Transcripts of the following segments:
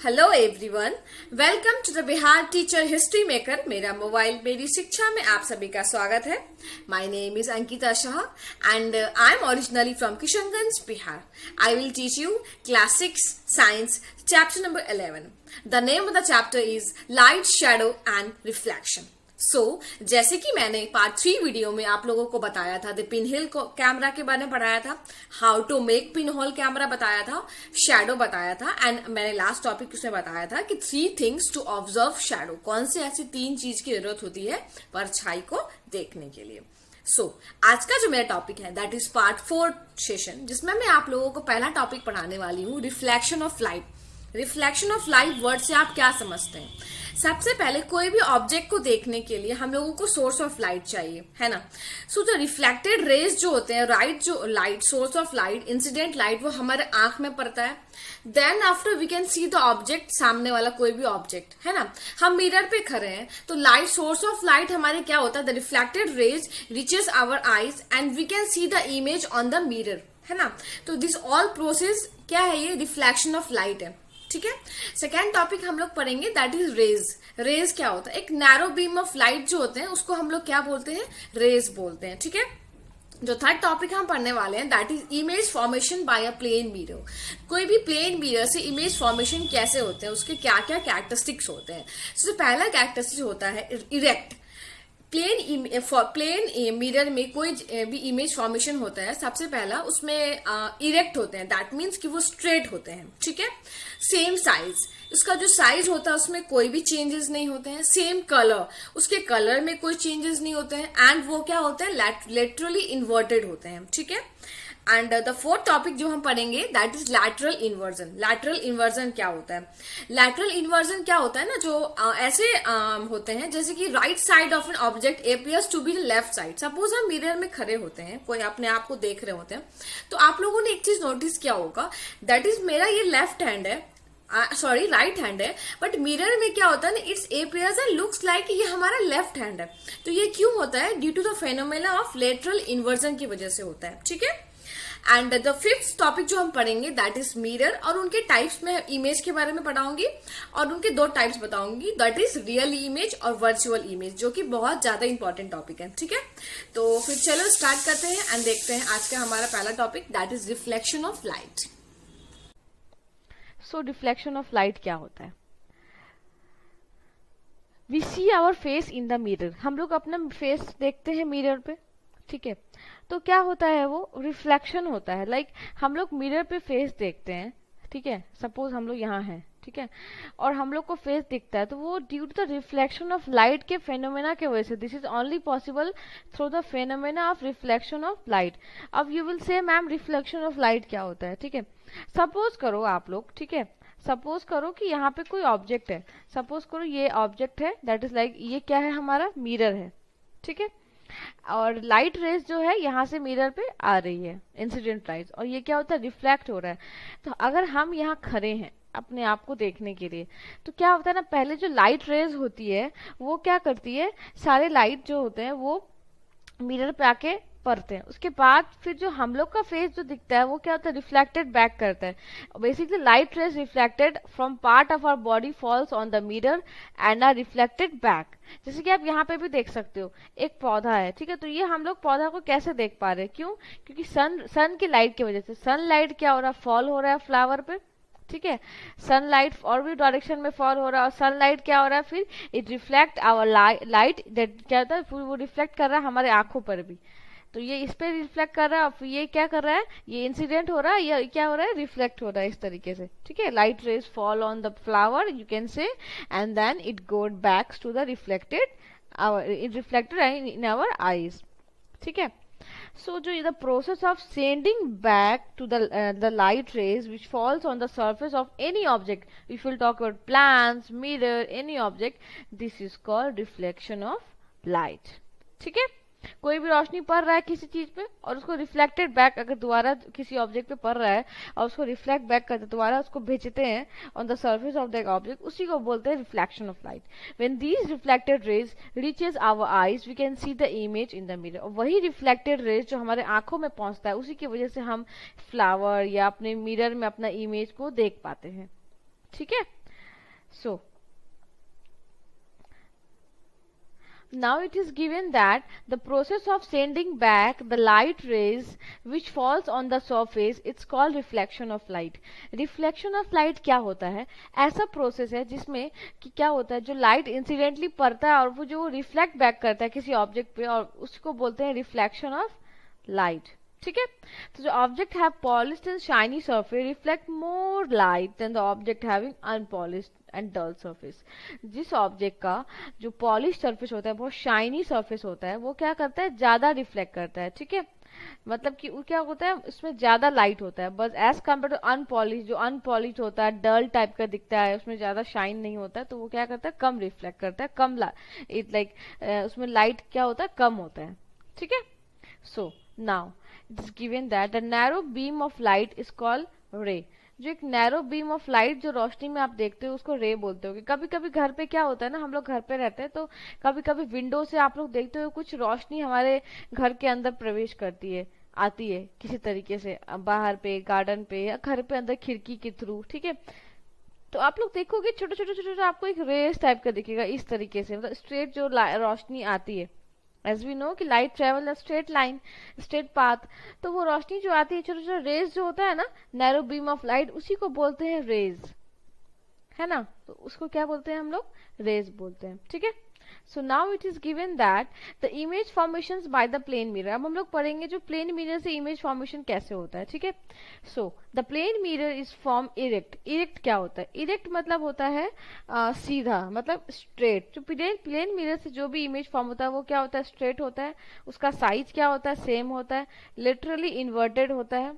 Hello everyone, welcome to the Bihar teacher history maker. मेरा mobile मेरी शिक्षा में आप सभी का स्वागत है। My name is Ankita Shah and I am originally from Kishanganj, Bihar. I will teach you class 6 science chapter number 11। The name of the chapter is light, shadow and reflection. जैसे कि मैंने पार्ट 3 वीडियो में आप लोगों को बताया था, द पिनहोल कैमरा के बारे में पढ़ाया था, how to make pinhole camera बताया था, शैडो बताया था, एंड मैंने लास्ट टॉपिक उसमें बताया था कि 3 थिंग्स टू ऑब्जर्व शैडो। कौन सी ऐसी 3 चीज की जरूरत होती है परछाई को देखने के लिए। आज का जो मेरा टॉपिक है दैट इज पार्ट 4 सेशन, जिसमें मैं आप लोगों को पहला टॉपिक पढ़ाने वाली हूँ, reflection of light. Reflection of light word से आप क्या समझते हैं? सबसे पहले कोई भी ऑब्जेक्ट को देखने के लिए हम लोगों को सोर्स ऑफ लाइट चाहिए, है ना। जो रिफ्लेक्टेड रेज जो होते हैं, जो light, source of light, incident light, वो हमारे आंख में पड़ता है। Then after we can see the object, सामने वाला कोई भी ऑब्जेक्ट, है ना। हम मिरर पे खड़े हैं तो लाइट, सोर्स ऑफ लाइट हमारे क्या होता है, the reflected rays reaches our eyes and we can see the image on the mirror, है ना। तो दिस ऑल प्रोसेस क्या है, ये रिफ्लेक्शन ऑफ लाइट है, ठीक है। सेकेंड टॉपिक हम लोग पढ़ेंगे दैट इज रेज। रेज क्या होता है? एक नैरो बीम ऑफ लाइट जो होते हैं उसको हम लोग क्या बोलते हैं, रेज बोलते हैं, ठीक है। जो थर्ड टॉपिक हम पढ़ने वाले हैं that is image formation by a plane mirror. कोई भी प्लेन मिरर से इमेज फॉर्मेशन कैसे होते हैं, उसके क्या क्या कैरेक्टरिस्टिक्स होते हैं। तो पहला कैरेक्टरिस्टिक होता है इरेक्ट। प्लेन मिरर में कोई भी इमेज फॉर्मेशन होता है, सबसे पहला उसमें इरेक्ट होते हैं, दैट मीन्स कि वो स्ट्रेट होते हैं, ठीक है। सेम साइज, उसका जो साइज होता है उसमें कोई भी चेंजेस नहीं होते हैं। सेम कलर, उसके कलर में कोई चेंजेस नहीं होते हैं। एंड वो क्या होते हैं, लेटरली इन्वर्टेड होते हैं, ठीक है। एंड द फोर्थ टॉपिक जो हम पढ़ेंगे that is lateral inversion. Lateral inversion क्या होता है? लैटरल इन्वर्जन क्या होता है ना, जो ऐसे होते हैं जैसे कि right side of an object appears to be the left side. Suppose हम मिरर में खड़े होते हैं, कोई अपने आप को देख रहे होते हैं, तो आप लोगों ने एक चीज नोटिस किया होगा, दैट इज मेरा ये लेफ्ट हैंड है, सॉरी राइट हैंड है, बट मिरर में क्या होता है ना, it's appears and looks like ये हमारा लेफ्ट हैंड है। तो ये क्यों होता है? Due to the phenomena of lateral inversion की वजह से होता है, ठीक है। एंड द फिफ्थ टॉपिक जो हम पढ़ेंगे दैट इज मिरर, और उनके टाइप्स में इमेज के बारे में पढ़ाऊंगी, और उनके 2 टाइप्स बताऊंगी, दैट इज रियल इमेज और वर्चुअल इमेज, जो कि बहुत ज्यादा इंपॉर्टेंट टॉपिक है, ठीक है। तो फिर चलो स्टार्ट करते हैं एंड देखते हैं आज का हमारा पहला topic that is reflection of light. So reflection of light क्या होता है? We see our face in the mirror. हम लोग अपना फेस देखते हैं मिरर पे, ठीक है। तो क्या होता है, वो रिफ्लेक्शन होता है। लाइक हम लोग मिरर पे फेस देखते हैं, ठीक है। सपोज हम लोग यहाँ हैं, ठीक है, और हम लोग को फेस दिखता है, तो वो due to the reflection of light के फेनोमेना के वजह से। This is only possible through the phenomena of reflection of light. अब you will say ma'am reflection of light क्या होता है, ठीक है। सपोज करो आप लोग, ठीक है, सपोज करो कि यहाँ पे कोई ऑब्जेक्ट है। सपोज करो ये ऑब्जेक्ट है, दैट इज लाइक ये क्या है, हमारा मिरर है, ठीक है। और लाइट रेज जो है यहाँ से मिरर पे आ रही है, इंसिडेंट लाइट, और ये क्या होता है, रिफ्लेक्ट हो रहा है। तो अगर हम यहाँ खड़े हैं अपने आप को देखने के लिए, तो क्या होता है ना, पहले जो लाइट रेज होती है वो क्या करती है, सारे लाइट जो होते हैं वो मिरर पे आके पड़ते हैं। उसके बाद फिर जो हम लोग का फेस जो दिखता है वो क्या होता है, रिफ्लेक्टेड बैक करता है। Basically light rays reflected from part of our body falls on the mirror and are reflected back. जैसे कि आप यहाँ पे भी देख सकते हो, एक पौधा है, ठीक है। तो ये हम लोग पौधा को कैसे देख पा रहे हैं? क्यों? क्योंकि सन की लाइट की वजह से। सन क्या हो रहा है, फॉल हो रहा है फ्लावर पे, ठीक है। सनलाइट और भी डायरेक्शन में फॉल हो रहा है, और सनलाइट क्या हो रहा है, फिर it reflect our light, that क्या होता है, फिर वो रिफ्लेक्ट कर रहा है हमारे आंखों पर भी। तो ये इस पे रिफ्लेक्ट कर रहा है, और फिर ये क्या कर रहा है, ये इंसिडेंट हो रहा है, ये क्या हो रहा है, रिफ्लेक्ट हो रहा है इस तरीके से, ठीक है। Light rays fall on the flower, you can say, and then it go back to the reflected in our eyes, ठीक है। So the process of sending back to the light rays which falls on the surface of any object, if we'll talk about plants, mirror, any object, this is called reflection of light, ठीक है। कोई भी रोशनी पड़ रहा है किसी चीज पे और उसको रिफ्लेक्टेड बैक अगर दोबारा किसी ऑब्जेक्ट पे पड़ रहा है और उसको रिफ्लेक्ट बैक करते दोबारा उसको भेजते हैं on the surface of that object, उसी को बोलते हैं reflection of light. When these reflected rays reaches our eyes we can see the image in the mirror. और वही रिफ्लेक्टेड रेज जो हमारे आंखों में पहुंचता है उसी की वजह से हम फ्लावर या अपने मिरर में अपना इमेज को देख पाते हैं, ठीक है। So now it is given that the process of sending back the light rays which falls on the surface, it's called reflection of light. Reflection of light क्या होता है? ऐसा प्रोसेस है जिसमें कि क्या होता है, जो लाइट इंसिडेंटली पड़ता है और वो जो रिफ्लेक्ट बैक करता है किसी ऑब्जेक्ट पे, और उसको बोलते हैं रिफ्लेक्शन ऑफ लाइट. ठीक है. तो जो object have polished and shiny surface reflect more light then the object having unpolished and dull surface. जिस ऑब्जेक्ट का जो पॉलिश सरफेस होता है, बहुत शाइनी सरफेस होता है, वो क्या करता है, ज्यादा रिफ्लेक्ट करता है. ठीक है. मतलब कि वो क्या होता है, उसमें ज्यादा लाइट होता है, बस एज कम्पेयर टू अनपॉलिश. जो अनपॉलिश होता है, डल टाइप का दिखता है, उसमें ज्यादा शाइन नहीं होता है, तो वो क्या करता है, कम रिफ्लेक्ट करता है, कम इट लाइक उसमें लाइट क्या होता है, कम होता है. ठीक है. So now it is given that the narrow beam of light is called ray. जो एक नैरो बीम ऑफ लाइट जो रोशनी में आप देखते हो उसको रे बोलते हो. कभी कभी घर पे क्या होता है ना, हम लोग घर पे रहते हैं तो कभी कभी विंडो से आप लोग देखते हो कुछ रोशनी हमारे घर के अंदर प्रवेश करती है, आती है किसी तरीके से बाहर पे, गार्डन पे, या घर पे अंदर खिड़की के थ्रू. ठीक है. तो आप लोग देखोगे छोटे छोटे छोटे आपको एक रेस टाइप का दिखेगा इस तरीके से, मतलब स्ट्रेट जो रोशनी आती है. एज वी नो कि light travel straight line, straight path. तो वो रोशनी जो आती है, छोटे छोटे रेज जो होता है ना, नैरो बीम ऑफ लाइट, उसी को बोलते हैं रेज, है ना. तो उसको क्या बोलते हैं हम लोग, रेज बोलते हैं. ठीक है. So now it is given that the image formation by the plane mirror. अब हम लोग पढ़ेंगे जो प्लेन मिरर से इमेज फॉर्मेशन कैसे होता है. ठीक है. So the plane mirror is form erect. Erect क्या होता है, इरेक्ट मतलब होता है सीधा, मतलब स्ट्रेट. जो प्लेन मिरर से जो भी इमेज फॉर्म होता है वो क्या होता है, स्ट्रेट होता है. उसका साइज क्या होता है, सेम होता है. लिटरली इन्वर्टेड होता है.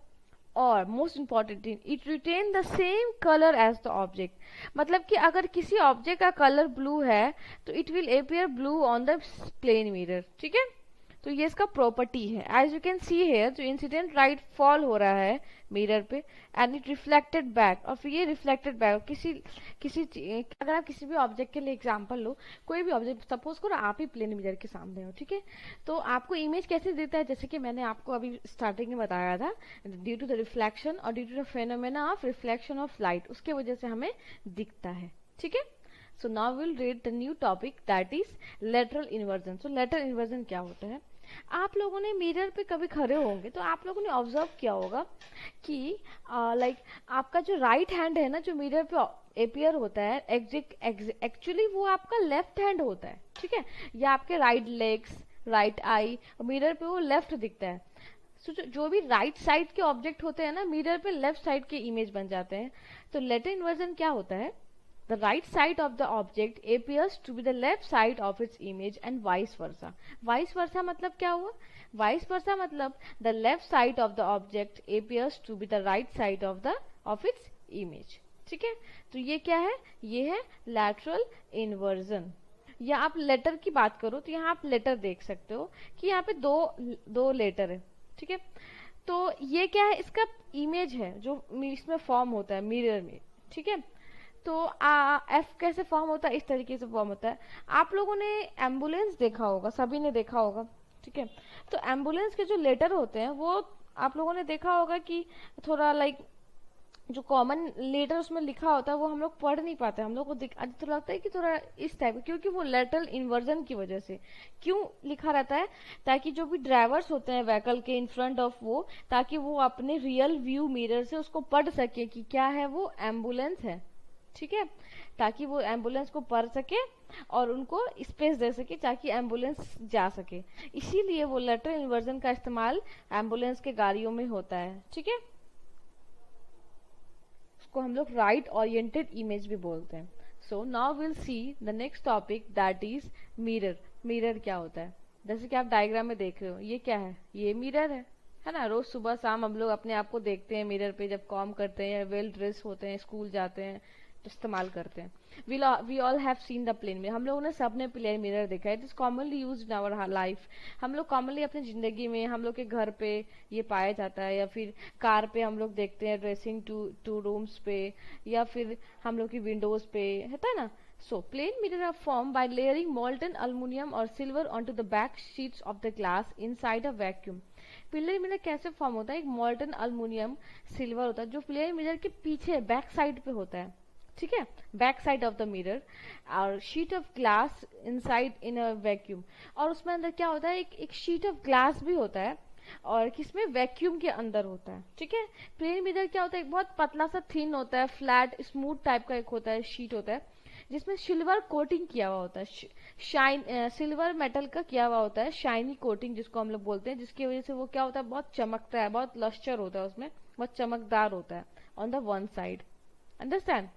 और most important, it retain the same colour as the object. मतलब कि अगर किसी ऑब्जेक्ट का कलर ब्लू है तो it will appear blue on the plane mirror. ठीक है. तो ये इसका प्रॉपर्टी है. As you can see here, जो इंसिडेंट लाइट फॉल हो रहा है मिरर पे एंड इट रिफ्लेक्टेड बैक, और फिर ये रिफ्लेक्टेड बैक अगर आप किसी भी ऑब्जेक्ट के लिए एग्जांपल लो, कोई भी ऑब्जेक्ट सपोज करो आप ही प्लेन मिरर के सामने हो. ठीक है. तो आपको इमेज कैसे देता है, जैसे कि मैंने आपको अभी स्टार्टिंग में बताया था, ड्यू टू द रिफ्लेक्शन और due to the phenomena of reflection of light, उसके वजह से हमें दिखता है. ठीक है. So now will read the new topic that is lateral inversion. So lateral inversion क्या होता है, आप लोगों ने मिरर पे कभी खड़े होंगे तो आप लोगों ने ऑब्जर्व किया होगा कि लाइक आपका जो राइट हैंड है ना, जो मिरर पे अपियर होता है, एक्चुअली वो आपका लेफ्ट हैंड होता है. ठीक है. या आपके right legs, right I, mirror पे वो लेफ्ट दिखता है. जो भी राइट साइड के ऑब्जेक्ट होते हैं ना, मिरर पे लेफ्ट साइड के इमेज बन जाते हैं. तो लेटरल इन्वर्जन क्या होता है, the right side of the object appears to be the left side of its image and vice versa. Vice versa मतलब क्या हुआ, vice versa मतलब the left side of the object appears to be the right side of its image. ठीक है. तो ये क्या है, ये है lateral inversion. या आप लेटर की बात करो तो यहाँ आप लेटर देख सकते हो कि यहाँ पे दो लेटर है. ठीक है. तो ये क्या है, इसका इमेज है जो इसमें फॉर्म होता है मिरर में. ठीक है. तो एफ कैसे फॉर्म होता है, इस तरीके से फॉर्म होता है. आप लोगों ने एम्बुलेंस देखा होगा, सभी ने देखा होगा. ठीक है. तो एम्बुलेंस के जो लेटर होते हैं वो आप लोगों ने देखा होगा कि थोड़ा लाइक जो कॉमन लेटर उसमें लिखा होता है वो हम लोग पढ़ नहीं पाते. हम लोग को तो लगता है कि थोड़ा इस टाइप, क्योंकि वो लेटरल इन्वर्जन की वजह से. क्यों लिखा रहता है, ताकि जो भी ड्राइवर्स होते हैं व्हीकल के इन फ्रंट ऑफ वो, ताकि वो अपने रियल व्यू मिरर से उसको पढ़ सके कि क्या है, वो एम्बुलेंस है. ठीक है. ताकि वो एम्बुलेंस को पढ़ सके और उनको स्पेस दे सके ताकि एम्बुलेंस जा सके. इसीलिए वो लेटरल इन्वर्जन का इस्तेमाल एम्बुलेंस के गाड़ियों में होता है. ठीक है. उसको हम लोग राइट ओरिएंटेड इमेज भी बोलते हैं. सो now will see the next topic that is mirror. Mirror क्या होता है, जैसे कि आप डायग्राम में देख रहे हो, ये क्या है, ये मिरर है ना. रोज सुबह शाम हम लोग अपने आप को देखते हैं मिरर पे, जब कॉम करते हैं, वेल ड्रेस होते हैं, स्कूल जाते हैं, इस्तेमाल करते हैं. We all have seen the plane mirror. हम लोगों ने सबने प्लेन मिरर देखा है. It is commonly used in our life. हम लोग कॉमनली अपनी जिंदगी में, हम लोग के घर पे ये पाया जाता है, या फिर कार पे हम लोग देखते हैं, ड्रेसिंग टू रूम्स पे, या फिर हम लोग की विंडोज पे है ना. So plane mirror are formed by layering molten aluminum or silver onto the back sheets of the glass inside a vacuum. Plane mirror कैसे फॉर्म होता है, एक मॉल्टन अल्युमिनियम सिल्वर होता है जो प्लेन मिरर के पीछे बैक साइड पे होता है. ठीक है, back side of the mirror, और sheet of glass inside in a vacuum, और उसमें अंदर क्या होता है, एक शीट ऑफ ग्लास भी होता है, और किसमें, वैक्यूम के अंदर होता है। ठीक है, प्लेन मिरर क्या होता है, एक बहुत पतला सा थिन होता है, फ्लैट स्मूथ टाइप का एक होता है, शीट होता है, जिसमें सिल्वर कोटिंग किया हुआ होता है, शाइन सिल्वर मेटल का किया हुआ होता है, शाइनी कोटिंग जिसको हम लोग बोलते हैं, जिसकी वजह से वो क्या होता है, बहुत चमकता है, बहुत लस्टर होता है उसमें, बहुत चमकदार होता है on the one side. Understand?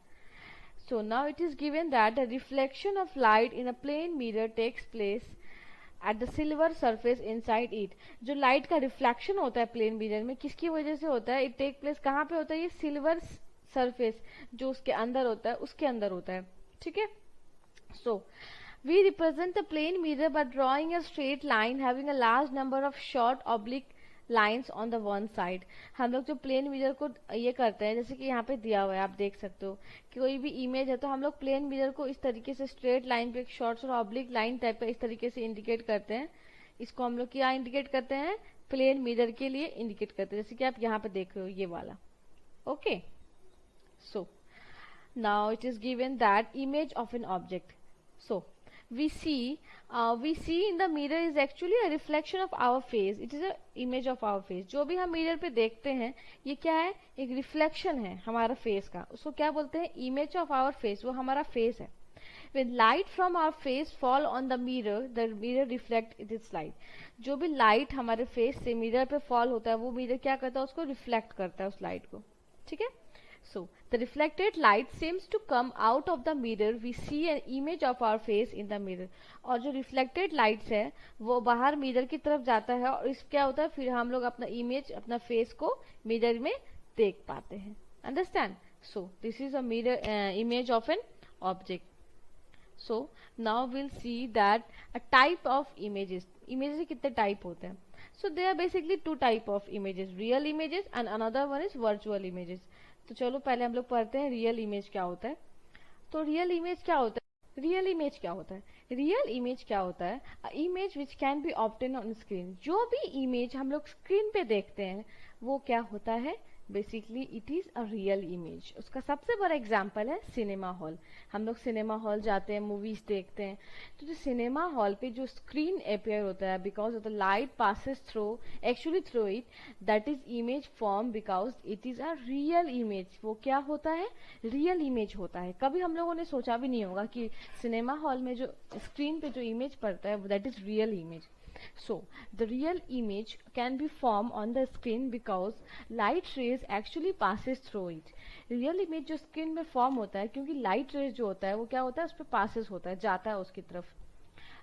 So now it is given that the reflection of light in a plane mirror takes place at the silver surface inside it. जो लाइट का रिफ्लेक्शन होता है प्लेन मिरर में, किसकी वजह से होता है, इट टेक प्लेस कहाँ पे होता है, ये सिल्वर सरफेस जो उसके अंदर होता है, उसके अंदर होता है। ठीक है, so we represent the plane mirror by drawing a straight line having a large number of short oblique lines on the one side. हम लोग जो प्लेन मिरर को ये करते हैं, जैसे कि यहाँ पे दिया हुआ है, आप देख सकते हो कि कोई भी इमेज है, तो हम लोग प्लेन मिरर को इस तरीके से स्ट्रेट लाइन पे एक शॉर्ट और ऑब्लिक लाइन टाइप का इस तरीके से इंडिकेट करते हैं। इसको हम लोग क्या इंडिकेट करते हैं, प्लेन मिरर के लिए इंडिकेट करते हैं, जैसे कि आप यहाँ पे देख रहे हो ये वाला। Okay, so now it is given that image of an object, so we see in the mirror is actually a reflection of our face. It is a image of our face. जो भी हम mirror पे देखते हैं, ये क्या है, एक रिफ्लेक्शन है हमारा फेस का, उसको क्या बोलते हैं, इमेज ऑफ आवर फेस, वो हमारा फेस है। When light from our face fall on the mirror reflect its light. जो भी लाइट हमारे फेस से मिरर पे फॉल होता है, वो मिरर क्या करता है, उसको रिफ्लेक्ट करता है उस लाइट को। ठीक है, so the reflected light seems to come out of the mirror. We see an image of our face in the mirror. और जो reflected lights है वो बाहर मिरर की तरफ जाता है, और इस क्या होता है, फिर हम लोग अपना इमेज, अपना फेस को मिरर में देख पाते हैं। Understand? So this is a mirror image of an object. So now we'll see that a type of images. Images कितने टाइप होते हैं? So there are basically two type of images, real images and another one is virtual images. तो चलो पहले हम लोग पढ़ते हैं रियल इमेज क्या होता है। तो रियल इमेज क्या होता है, रियल इमेज क्या होता है, रियल इमेज क्या होता है, image which can be obtain on screen. जो भी इमेज हम लोग स्क्रीन पे देखते हैं वो क्या होता है, basically it is a real image. उसका सबसे बड़ा एग्जाम्पल है सिनेमा हॉल। हम लोग सिनेमा हॉल जाते हैं, मूवीज देखते हैं, तो जो सिनेमा हॉल पे जो स्क्रीन अपेयर होता है, because of the light passes through, actually through it, that is image form because it is a real image. वो क्या होता है, रियल इमेज होता है। कभी हम लोगों ने सोचा भी नहीं होगा कि सिनेमा हॉल में जो स्क्रीन पे जो इमेज पड़ता है that is real image. So the real image can be formed on the screen because light rays actually passes through it. Real image जो screen में form होता है, क्योंकि light rays जो होता है वो क्या होता है, उस पर passes होता है, जाता है उसकी तरफ।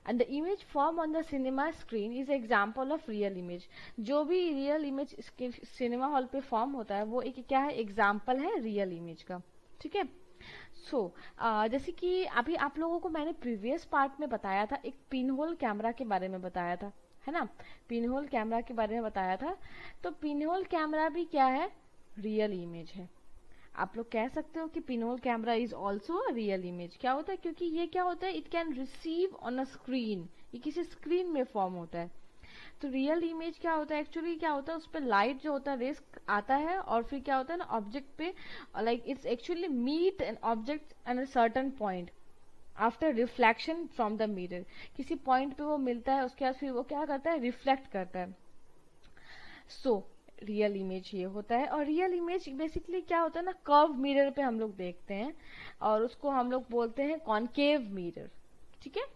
And the image formed on the cinema screen is example of real image. जो भी real image सिनेमा हॉल पे form होता है वो एक क्या है, एग्जाम्पल है रियल इमेज का। ठीक है, जैसे कि अभी आप लोगों को मैंने प्रीवियस पार्ट में बताया था, एक पिन होल कैमरा के बारे में बताया था, है ना, पिन होल कैमरा के बारे में बताया था। तो पिन होल कैमरा भी क्या है, रियल इमेज है। आप लोग कह सकते हो कि pin hole camera is also a real image. क्या होता है, क्योंकि ये क्या होता है, it can receive on a screen, ये किसी स्क्रीन में फॉर्म होता है। तो रियल इमेज क्या होता है, एक्चुअली क्या होता है, उस पर लाइट जो होता है, रेस आता है, और फिर क्या होता है ना, ऑब्जेक्ट पे, like it's actually meet an object at a certain point after reflection from the mirror. किसी पॉइंट पे वो मिलता है, उसके बाद फिर वो क्या करता है, रिफ्लेक्ट करता है। सो रियल इमेज ये होता है। और रियल इमेज बेसिकली क्या होता है ना, कर्व मिरर पे हम लोग देखते हैं, और उसको हम लोग बोलते हैं कॉनकेव मिरर। ठीक है,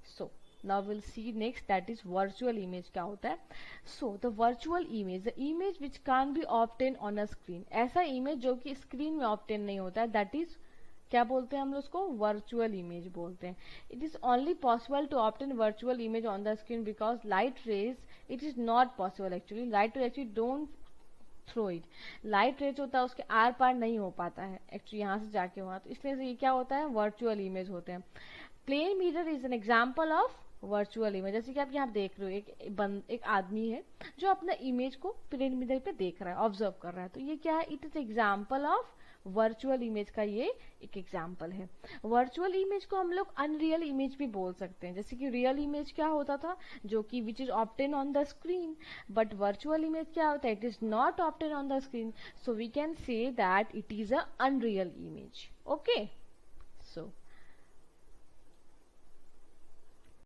सो now we'll see next, that is virtual image क्या होता है। so the virtual image, the image which can't be obtained on a screen, ऐसा इमेज जो कि स्क्रीन में ऑब्टेन नहीं होता है, that is क्या बोलते हैं हम लोग उसको, वर्चुअल इमेज बोलते हैं। It is only possible to obtain virtual image on the screen because light rays, it is not possible actually, light rays actually don't throw it. Light rays होता है उसके आर पार नहीं हो पाता है एक्चुअली, यहाँ से जाके वहां, तो इसलिए ये क्या होता है, वर्चुअल इमेज होते हैं। Plane mirror is an example of virtual image. जैसे कि आप यहाँ देख रहे हो, एक आदमी है जो अपना इमेज को प्लेन मिरर पे देख रहा है, ऑब्जर्व कर रहा है, तो ये क्या है, it is example of virtual image का ये एक एग्जाम्पल है। वर्चुअल इमेज को हम लोग अनरियल इमेज भी बोल सकते हैं, जैसे कि रियल इमेज क्या होता था, जो कि which is obtain on the screen, but virtual image क्या होता है, it is not obtain on the screen, so we can say that it is a unreal image. Okay, so